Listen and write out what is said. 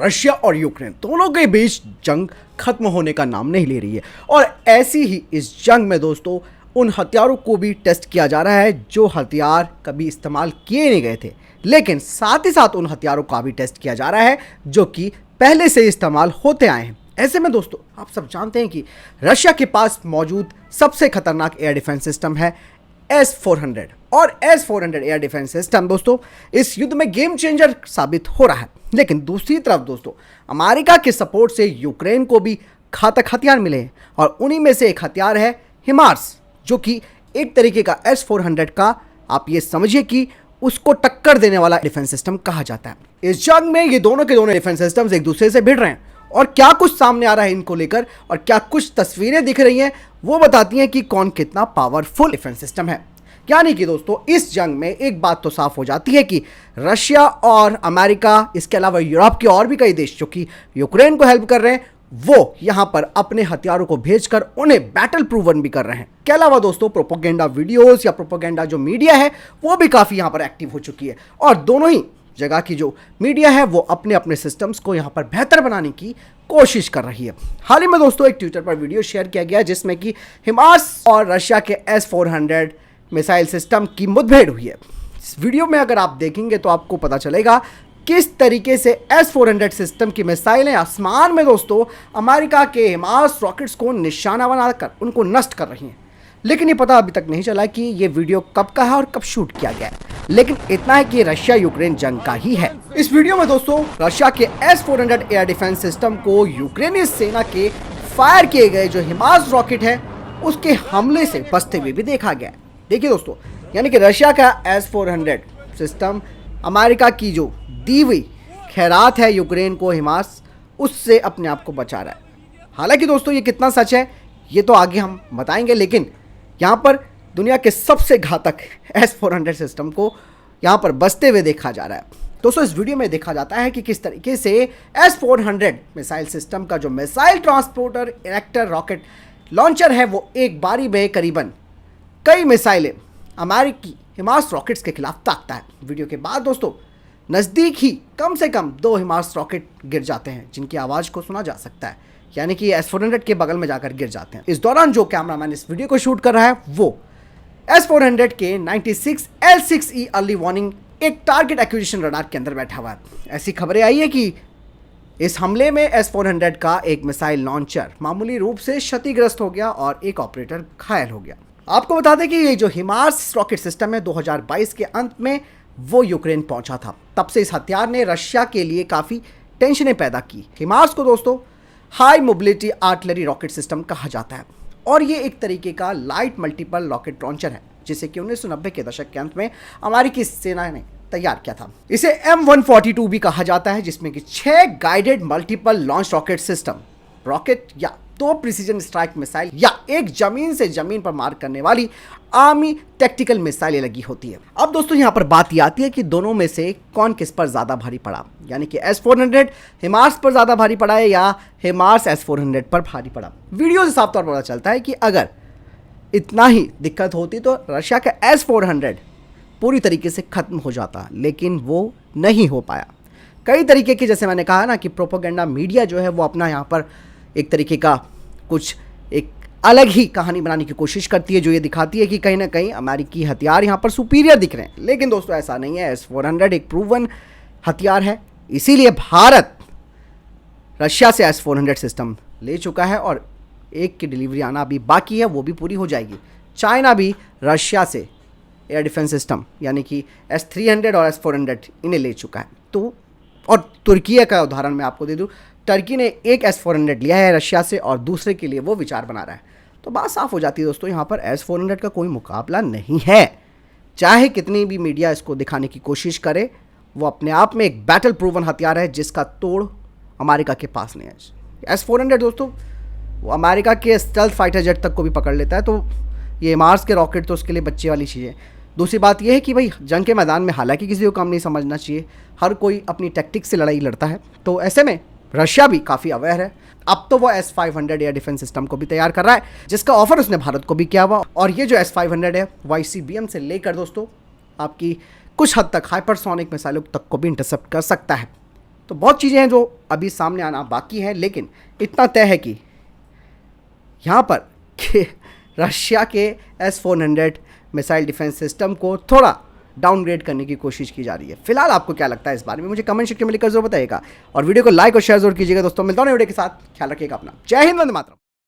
Russia और Ukraine दोनों के बीच जंग खत्म होने का नाम नहीं ले रही है और ऐसी ही इस जंग में दोस्तों उन हथियारों को भी टेस्ट किया जा रहा है जो हथियार कभी इस्तेमाल किए नहीं गए थे, लेकिन साथ ही साथ उन हथियारों का भी टेस्ट किया जा रहा है जो कि पहले से इस्तेमाल होते आए हैं। ऐसे में दोस्तों आप सब जानते हैं कि रशिया के पास मौजूद सबसे खतरनाक एयर डिफेंस सिस्टम है S-400 और S-400 एयर डिफेंस सिस्टम दोस्तों इस युद्ध में गेम चेंजर साबित हो रहा है। लेकिन दूसरी तरफ दोस्तों अमेरिका के सपोर्ट से यूक्रेन को भी घातक हथियार मिले हैं और उन्हीं में से एक हथियार है हिमार्स, जो कि एक तरीके का S-400 का आप ये समझिए कि उसको टक्कर देने वाला डिफेंस सिस्टम कहा जाता है। इस जंग में ये दोनों के दोनों डिफेंस सिस्टम्स एक दूसरे से भिड़ रहे हैं और क्या कुछ सामने आ रहा है इनको लेकर और क्या कुछ तस्वीरें दिख रही हैं वो बताती हैं कि कौन कितना पावरफुल डिफेंस सिस्टम है। यानी कि दोस्तों इस जंग में एक बात तो साफ हो जाती है कि रशिया और अमेरिका, इसके अलावा यूरोप के और भी कई देश जो कि यूक्रेन को हेल्प कर रहे हैं, वो यहां पर अपने हथियारों को भेजकर उन्हें बैटल प्रूवन भी कर रहे हैं। के अलावा दोस्तों प्रोपोगेंडा वीडियोस या प्रोपोगेंडा जो मीडिया है वो भी काफी यहां पर एक्टिव हो चुकी है और दोनों ही जगह की जो मीडिया है वो अपने अपने सिस्टम्स को यहां पर बेहतर बनाने की कोशिश कर रही है। हाल ही में दोस्तों एक ट्विटर पर वीडियो शेयर किया गया जिसमें कि हिमार्स और रशिया के S-400 मिसाइल सिस्टम की मुठभेड़ हुई है। इस वीडियो में अगर आप देखेंगे तो आपको पता चलेगा किस तरीके से S-400 सिस्टम की मिसाइलें आसमान में दोस्तों अमेरिका के हिमार्स रॉकेट्स को निशाना बनाकर उनको नष्ट कर रही हैं। लेकिन ये पता अभी तक नहीं चला कि ये वीडियो कब का है और कब शूट किया गया है, लेकिन इतना है कि रशिया यूक्रेन जंग का ही है। इस वीडियो में दोस्तों रशिया के S-400 एयर डिफेंस सिस्टम को यूक्रेनी सेना के फायर किए गए जो हिमार्स रॉकेट है उसके हमले से बचते हुए भी देखा गया है। देखिए दोस्तों, यानी कि रशिया का S-400 सिस्टम अमेरिका की जो दी हुई खैरात है यूक्रेन को हिमार्स, उससे अपने आप को बचा रहा है। हालांकि दोस्तों ये कितना सच है ये तो आगे हम बताएंगे, लेकिन यहाँ पर दुनिया के सबसे घातक S-400 सिस्टम को यहाँ पर बचते हुए देखा जा रहा है। दोस्तों इस वीडियो में देखा जाता है कि किस तरीके से S-400 मिसाइल सिस्टम का जो missile transporter erector rocket launcher है वो एक बारी में करीबन कई मिसाइलें अमेरिकी हिमार्स रॉकेट्स के खिलाफ ताकता है। वीडियो के बाद दोस्तों नज़दीक ही कम से कम 2 हिमार्स रॉकेट गिर जाते हैं जिनकी आवाज़ को सुना जा सकता है, यानी कि S-400 के बगल में जाकर गिर जाते हैं। इस दौरान जो कैमरामैन इस वीडियो को शूट कर रहा है वो S-400 के 96 L6E अर्ली वार्निंग एक टारगेट एक्विजिशन रडार के अंदर बैठा हुआ है। ऐसी खबरें आई है कि इस हमले में S-400 का एक मिसाइल लॉन्चर मामूली रूप से क्षतिग्रस्त हो गया और एक ऑपरेटर घायल हो गया। आपको बता दें कि ये जो हिमार्स रॉकेट सिस्टम है 2022 के अंत में वो यूक्रेन पहुंचा था। तब से इस हथियार ने रशिया के लिए काफ़ी टेंशनें पैदा की। हिमार्स को दोस्तों high mobility artillery rocket system कहा जाता है और ये एक तरीके का लाइट मल्टीपल रॉकेट लॉन्चर है जिसे कि 1990 के दशक के अंत में अमेरिकी सेना ने तैयार किया था। इसे M142 भी कहा जाता है जिसमें कि 6 guided multiple launch rocket system, rocket या 2 प्रिसीजन स्ट्राइक मिसाइल या एक जमीन से जमीन पर मार करने वाली आर्मी टैक्टिकल मिसाइलें लगी होती है। अब दोस्तों यहाँ पर बात ये आती है कि दोनों में से कौन किस पर ज़्यादा भारी पड़ा, यानी कि S-400 हिमार्स पर ज़्यादा भारी पड़ा है या हिमार्स S-400 पर भारी पड़ा। वीडियो से साफ तौर पर पता चलता है कि अगर इतना ही दिक्कत होती तो रशिया का S-400 पूरी तरीके से ख़त्म हो जाता, लेकिन वो नहीं हो पाया। कई तरीके की, जैसे मैंने कहा ना कि प्रोपोगेंडा मीडिया जो है वो अपना यहाँ पर एक तरीके का कुछ एक अलग ही कहानी बनाने की कोशिश करती है जो ये दिखाती है कि कहीं ना कहीं अमेरिकी हथियार यहाँ पर सुपीरियर दिख रहे हैं, लेकिन दोस्तों ऐसा नहीं है। S-400 एक प्रूवन हथियार है, इसीलिए भारत रशिया से S-400 सिस्टम ले चुका है और एक की डिलीवरी आना अभी बाकी है, वो भी पूरी हो जाएगी। चाइना भी रशिया से एयर डिफेंस सिस्टम यानी कि S-300 और S-400 इन्हें ले चुका है। तो और तुर्की का उदाहरण मैं आपको दे दूँ, टर्की ने एक S-400 लिया है रशिया से और दूसरे के लिए वो विचार बना रहा है। तो बात साफ हो जाती है दोस्तों, यहाँ पर S-400 का कोई मुकाबला नहीं है। चाहे कितनी भी मीडिया इसको दिखाने की कोशिश करे, वो अपने आप में एक बैटल प्रूवन हथियार है जिसका तोड़ अमेरिका के पास नहीं है। S-400 दोस्तों वो अमेरिका के स्टेल्थ फाइटर जेट तक को भी पकड़ लेता है, तो ये मार्स के रॉकेट तो उसके लिए बच्चे वाली चीज़ है। दूसरी बात यह है कि भाई जंग के मैदान में हालांकि किसी को कम नहीं समझना चाहिए, हर कोई अपनी टैक्टिक्स से लड़ाई लड़ता है, तो ऐसे में रशिया भी काफ़ी अवेयर है। अब तो वो S-500 एयर डिफेंस सिस्टम को भी तैयार कर रहा है जिसका ऑफर उसने भारत को भी किया हुआ, और ये जो S-500 है वो ICBM से लेकर दोस्तों आपकी कुछ हद तक हाइपरसोनिक मिसाइलों तक को भी इंटरसेप्ट कर सकता है। तो बहुत चीज़ें हैं जो अभी सामने आना बाकी हैं, लेकिन इतना तय है कि यहाँ पर कि रशिया के S-400 मिसाइल डिफेंस सिस्टम को थोड़ा डाउनग्रेड करने की कोशिश की जा रही है। फिलहाल आपको क्या लगता है इस बारे में, मुझे कमेंट सेक्शन में लिखकर जरूर बताइएगा और वीडियो को लाइक और शेयर जरूर कीजिएगा। दोस्तों मिलता हूँ वीडियो के साथ, ख्याल रखिएगा अपना। जय हिंद, वंदे मातरम।